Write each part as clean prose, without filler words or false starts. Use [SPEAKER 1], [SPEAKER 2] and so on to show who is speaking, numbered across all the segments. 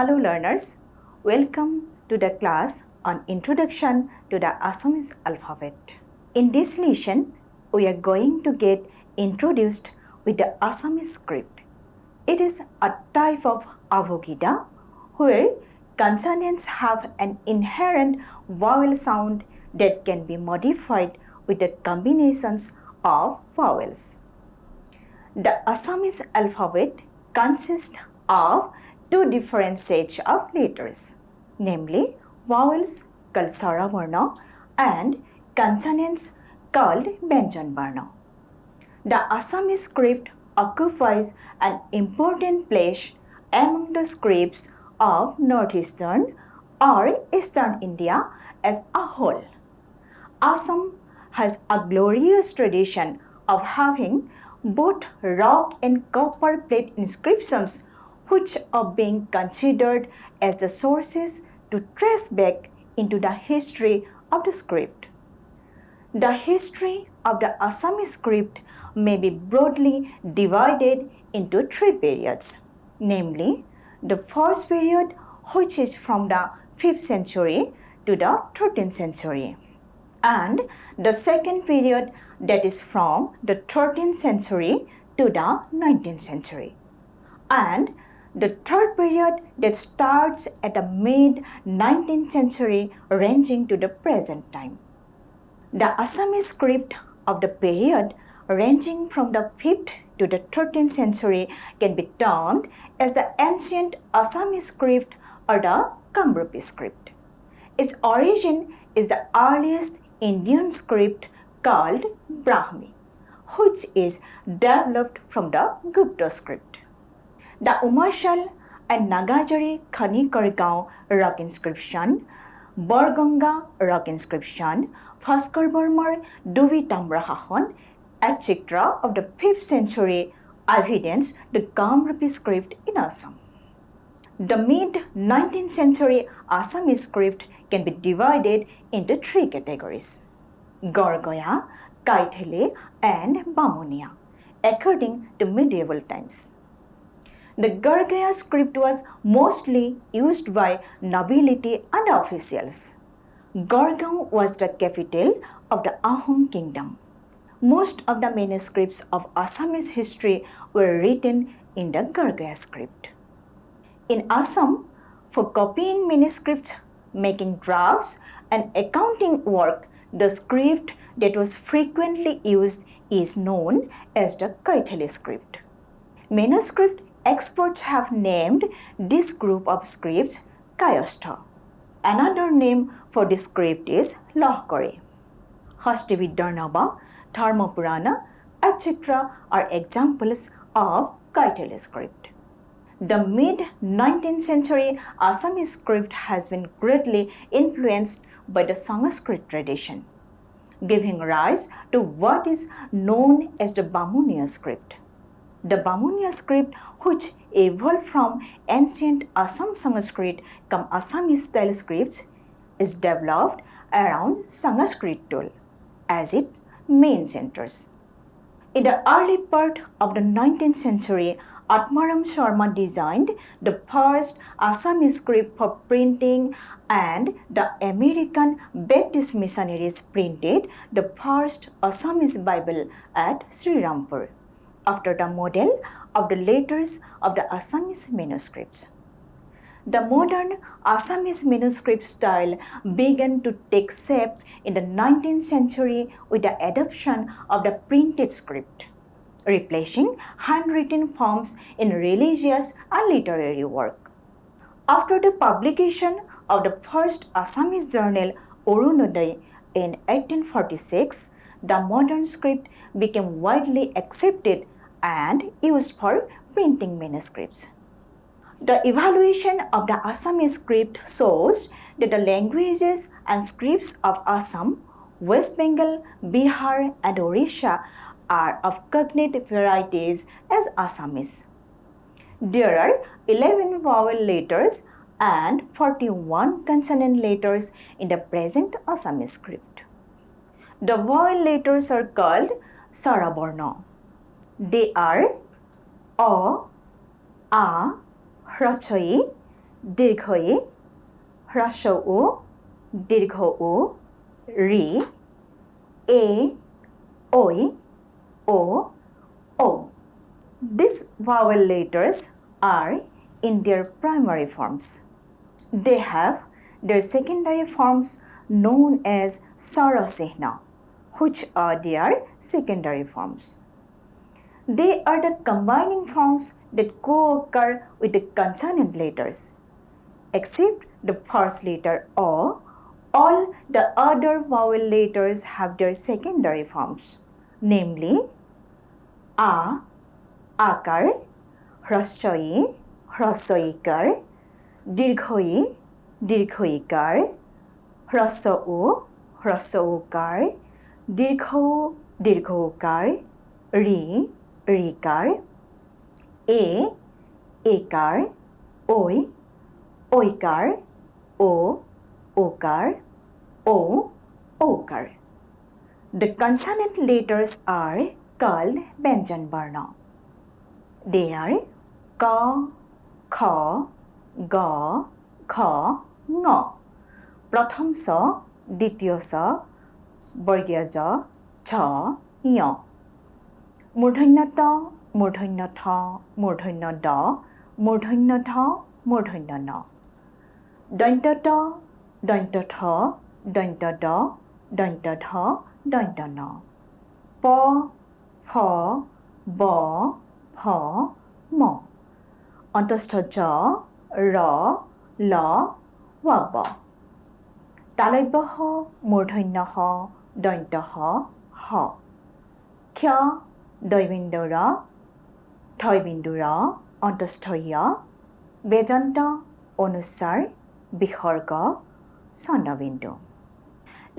[SPEAKER 1] Hello learners, welcome to the class on Introduction to the Assamese alphabet. In this lesson, we are going to get introduced with the Assamese script. It is a type of abugida where consonants have an inherent vowel sound that can be modified with the combinations of vowels. The Assamese alphabet consists of two different sets of letters, namely vowels called Swara and consonants called Vyanjan Varna. The Assamese script occupies an important place among the scripts of northeastern or eastern India as a whole. Assam has a glorious tradition of having both rock and copper plate inscriptions which are being considered as the sources to trace back into the history of the script. The history of the Assamese script may be broadly divided into three periods, namely the first period, which is from the 5th century to the 13th century, and the second period, that is from the 13th century to the 19th century, and the third period that starts at the mid-19th century ranging to the present time. The Assamese script of the period ranging from the 5th to the 13th century can be termed as the ancient Assamese script or the Kamrupi script. Its origin is the earliest Indian script called Brahmi, which is developed from the Gupta script. The Umashal and Nagajari Khanikargaon rock inscription, Borganga rock inscription, Bhaskar Barmar Duvi Tamrahahon, etc. of the 5th century evidence the Kamrupi script in Assam. The mid-19th century Assamese script can be divided into three categories: Gargaya, Kaithele, and Bamunia, according to medieval times. The Gargaya script was mostly used by nobility and officials. Gargaon was the capital of the Ahom kingdom. Most of the manuscripts of Assamese history were written in the Gargaya script. In Assam, for copying manuscripts, making drafts, and accounting work, the script that was frequently used is known as the Kaithele script. Manuscript experts have named this group of scripts Kayastha. Another name for this script is Lohkari. Hastividharnava, Dharmapurana, etc. are examples of Kaithele script. The mid-19th century Assamese script has been greatly influenced by the Sanskrit tradition, giving rise to what is known as the Bamunia script. The Bamunia script, which evolved from ancient Assam Sanskrit cum Assamese style scripts, is developed around Sanskrit tool as its main centers. In the early part of the 19th century, Atmaram Sharma designed the first Assamese script for printing, and the American Baptist missionaries printed the first Assamese Bible at Srirampur, after the model of the letters of the Assamese manuscripts. The modern Assamese manuscript style began to take shape in the 19th century with the adoption of the printed script, replacing handwritten forms in religious and literary work. After the publication of the first Assamese journal Orunodai in 1846, the modern script became widely accepted and used for printing manuscripts. The evaluation of the Assamese script shows that the languages and scripts of Assam, West Bengal, Bihar, and Orissa are of cognate varieties as Assamese. There are 11 vowel letters and 41 consonant letters in the present Assamese script. The vowel letters are called Swara. They are A, A, Hrachai, দীর্ঘ ই, হ্রস্ব উ, দীর্ঘ উ, রি, এ, ওই, ও, ও. These vowel letters are in their primary forms. They have their secondary forms known as sarasehna, which are their secondary forms. They are the combining forms that co-occur with the consonant letters. Except the first letter O, all the other vowel letters have their secondary forms, namely A, Akar, Hraswai, Hraswaiकार, Dirghoi, Dirghoikar, Hraswau, Hraswauकार, Dirghou, Dirghouकार, Ri, Rikar, E, Ekar, Oi, Oikar, O, Okar, O, Okar. The consonant letters are called Vyanjan Varna. They are Ka, Kha, Ga, Kha, Nga. Pratham Sa, Ditya Sa, Bargya Ja, Cha, Ya. Murdhanya Ta, Murdhanya Tha, Murdhanya Da, Murdhanya Tha, Murdhanya Na. Danta Ta, Danta Tha, Danta Da, Danta Tha, Danta Na. Pa, Pha, Ba, Pha, Ma. অন্তস্থ জ, ৰ, ল, ৱ, তালব্য হ, মূৰ্ধন্য হ, দন্ত্য হ, হ, ক্ষ, দৈবিন্দু ৰ, থৈবিন্দু ৰ, অন্তস্থ য়, বেজন্ত, অনুস্বার, বিসর্গ, ছন্দবিন্দু.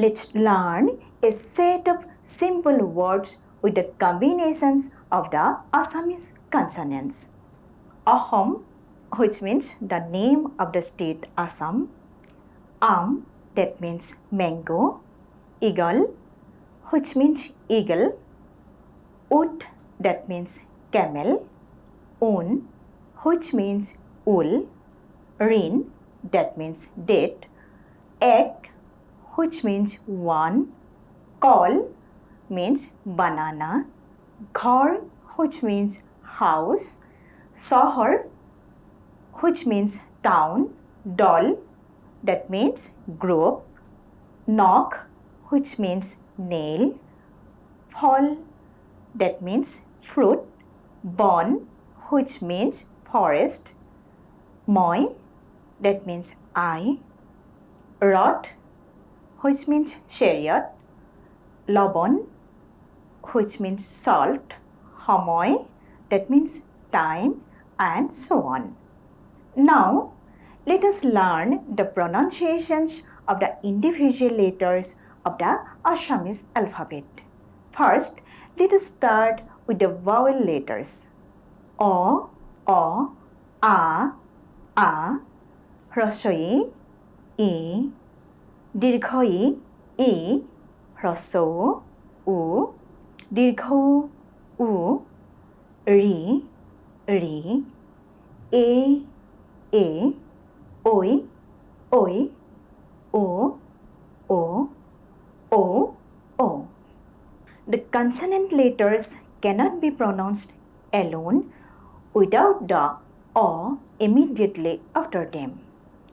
[SPEAKER 1] Let's learn a set of simple words with the combinations of the Assamese consonants. Ahom, which means the name of the state Assam. That means mango. Eagle, which means eagle. Ut, that means camel. Un, which means wool. Rin, that means date. Ek, which means one. Kol means banana. Ghar, which means house. Sahar, which means town. Dol, that means group. Nok, which means nail. Phol, that means fruit. Bon, which means forest. Moi, that means eye. Rot, which means chariot. Lobon, which means salt. Homoy, that means time, and so on. Now, let us learn the pronunciations of the individual letters of the Assamese alphabet. First, let us start with the vowel letters. O, A, Hraswai, E, Dirghoi, E, Hraswau, U, Dirghou, U, Ri, Ri, E, Oi, Oi, O, O. The consonant letters cannot be pronounced alone without the O immediately after them.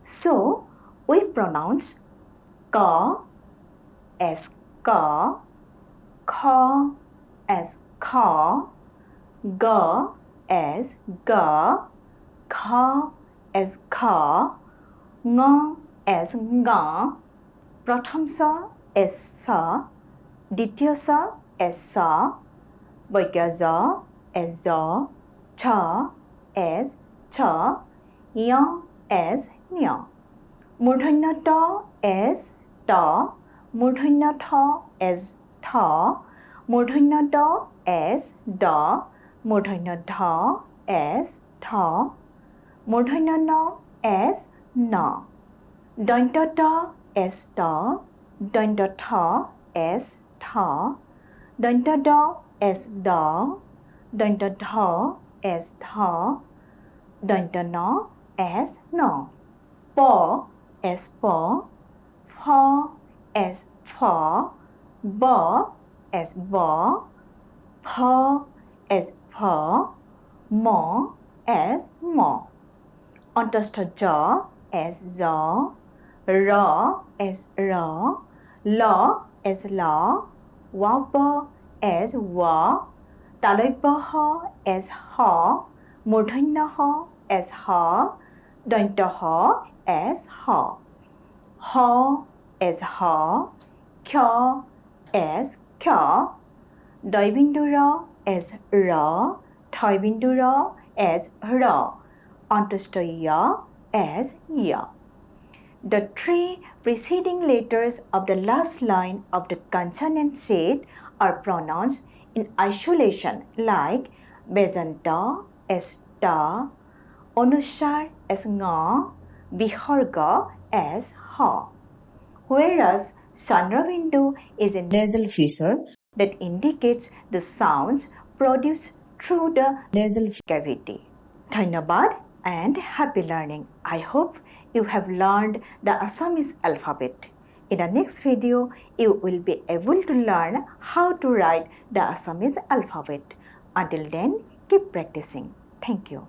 [SPEAKER 1] So, we pronounce Ka as Ka, Kha as Kha, Ga as Ga, Kha as Kha, Nga as Nga, Pratham Sa as Sa, Ditya Sa as Sa, Bargya Ja as Ja, Cha as Cha, Ya as Nya. Murdhanya Ta as Ta, Murdhanya Tha as Tha, Murdhanya Da as Da, Murdhanya Dha as Tha, Murdhanya Na as Na. Danta Ta as Ta, Danta Tha as Tha, Danta Da as Da, Danta Dha as Tha, Danta Na as Na. paw as paw, paw as paw, baw as baw, paw as paw, maw as maw. Onto jaw as jaw, raw as raw, law as law, wabba as wa, taloipaha as ha, murdhanyaha as ha, daintaha as ha. Ha as ha, kya as kya, doibindura as ra, thoibindura as ra, onto ya as ya. The three preceding letters of the last line of the consonant set are pronounced in isolation like Bejanta as ta, Onusar as nga, Viharga as ha. Whereas Chandrabindu is a nasal fissure that indicates the sounds produced through the nasal cavity. Dhanyabad and happy learning. I hope you have learned the Assamese alphabet. In the next video, you will be able to learn how to write the Assamese alphabet. Until then, keep practicing. Thank you.